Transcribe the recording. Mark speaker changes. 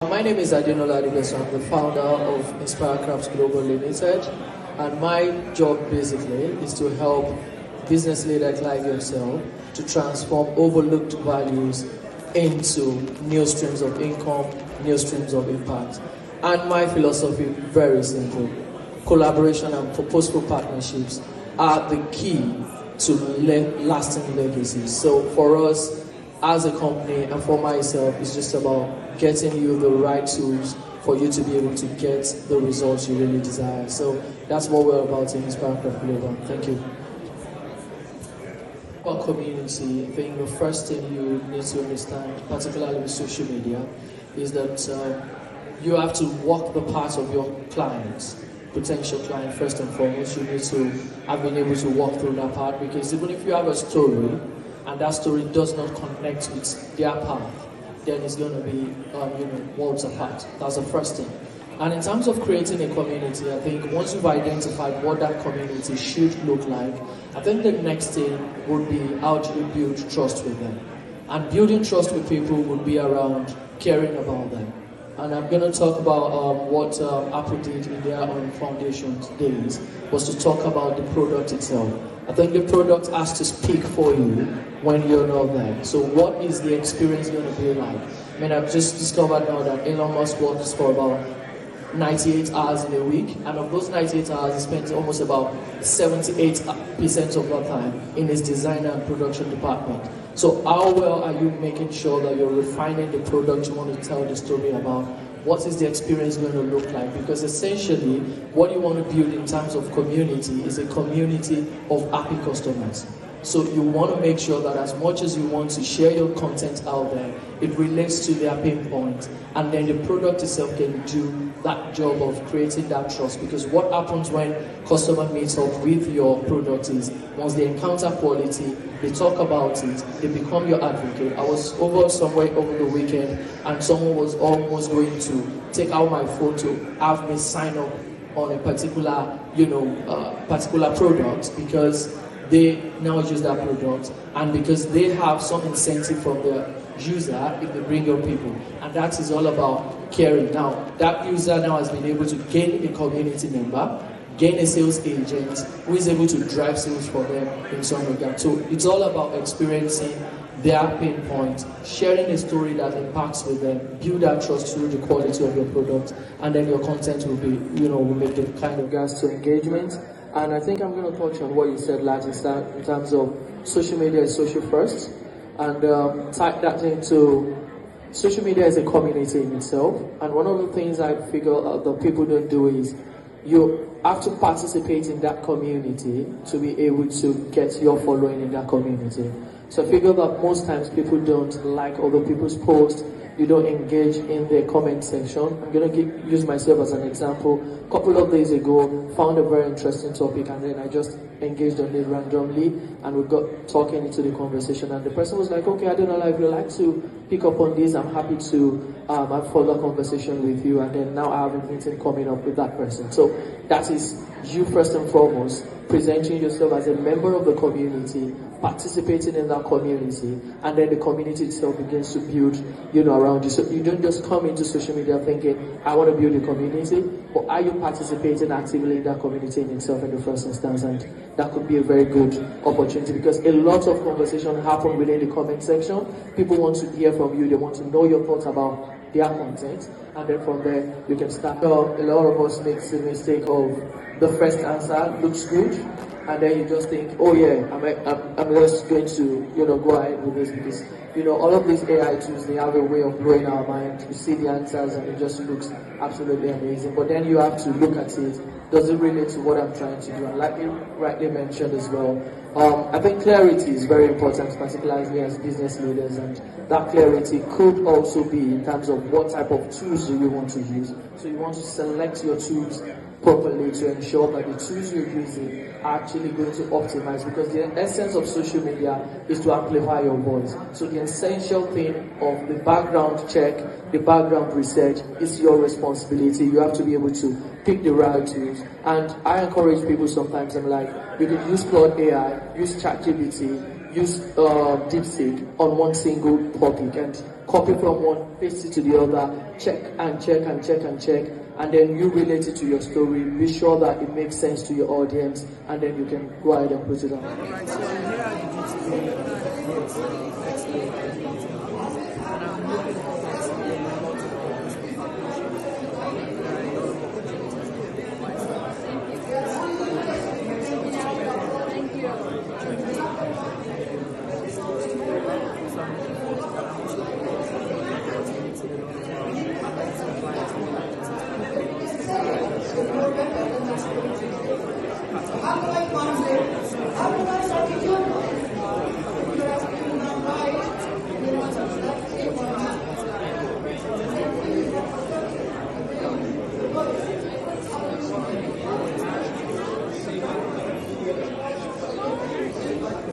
Speaker 1: My name is Adenola, Adegbesan, the founder of InspireCraft Global Limited, and my job basically is to help business leaders like yourself to transform overlooked values into new streams of income, new streams of impact. And my philosophy, very simple: collaboration and purposeful partnerships are the key to lasting legacies. So for us as a company and for myself, it's just about getting you the right tools for you to be able to get the results you really desire. So that's what we're about in InspireCraft Global. Thank you. About community, I think the first thing you need to understand, particularly with social media, is that you have to walk the path of your clients, potential client first and foremost. You need to have been able to walk through that path, because even if you have a story and that story does not connect with their path, then it's going to be worlds apart. That's the first thing. And in terms of creating a community, I think once you've identified what that community should look like, I think the next thing would be how do you build trust with them. And building trust with people would be around caring about them. And I'm going to talk about what Apple did in their own foundation days, was to talk about the product itself. I think the product has to speak for you when you're not there. So what is the experience going to be like? I mean, I've just discovered now that Elon Musk works for about 98 hours in a week, and of those 98 hours, he spends almost about 78% of that time in his design and production department. So how well are you making sure that you're refining the product you want to tell the story about? What is the experience going to look like? Because essentially, what you want to build in terms of community is a community of happy customers. So you want to make sure that as much as you want to share your content out there, it relates to their pain point, and then the product itself can do that job of creating that trust. Because what happens when customer meets up with your product is, once they encounter quality, they talk about it, they become your advocate. I was over somewhere over the weekend, and someone was almost going to take out my phone to have me sign up on a particular, particular product, because they now use that product, and because they have some incentive from the user if they bring your people. And that is all about caring. Now, that user now has been able to gain a community member, gain a sales agent who is able to drive sales for them in some regard. So it's all about experiencing their pain point, sharing a story that impacts with them, build that trust through the quality of your product, and then your content will be, will make the kind of gas to engagement. And I think I'm going to touch on what you said last, in terms of social media is social first, and type that into social media is a community in itself. And one of the things I figure that people don't do is you have to participate in that community to be able to get your following in that community. So I figure that most times people don't like other people's posts, you don't engage in the comment section. I'm going to use myself as an example. A couple of days ago, found a very interesting topic, and then I just engaged on it randomly, and we got talking into the conversation, and the person was like, okay, I don't know, if you'd like to pick up on this, I'm happy to have further conversation with you. And then now I have a meeting coming up with that person. So that is you first and foremost, presenting yourself as a member of the community, participating in that community, and then the community itself begins to build, around you. So you don't just come into social media thinking, I want to build a community, but are you participating actively in that community in itself in the first instance? And that could be a very good opportunity, because a lot of conversation happen within the comment section. People want to hear from you, they want to know your thoughts about their content, and then from there you can start. A lot of us make the mistake of the first answer looks good, and then you just think, oh yeah, I'm just going to go ahead with this, because all of these AI tools, they have a way of blowing our mind. You see the answers and it just looks absolutely amazing, but then you have to look at it. Does it relate to what I'm trying to do? And like you rightly mentioned as well, I think clarity is very important, particularly as business leaders, and that clarity could also be in terms of what type of tools do you want to use. So you want to select your tools properly to ensure that the tools you're using are actually going to optimize, because the essence of social media is to amplify your voice. So the essential thing of the background check, the background research, is your responsibility. You have to be able to pick the right tools. And I encourage people sometimes, I'm like, you can use Claude AI, use ChatGPT, use DeepSeek on one single topic, and copy from one, paste it to the other, check and check and check and check, and then you relate it to your story. Be sure that it makes sense to your audience, and then you can go ahead and put it on.
Speaker 2: Right, so here are the details Expo. And I'm looking forward to a lot of
Speaker 3: How do I start with you?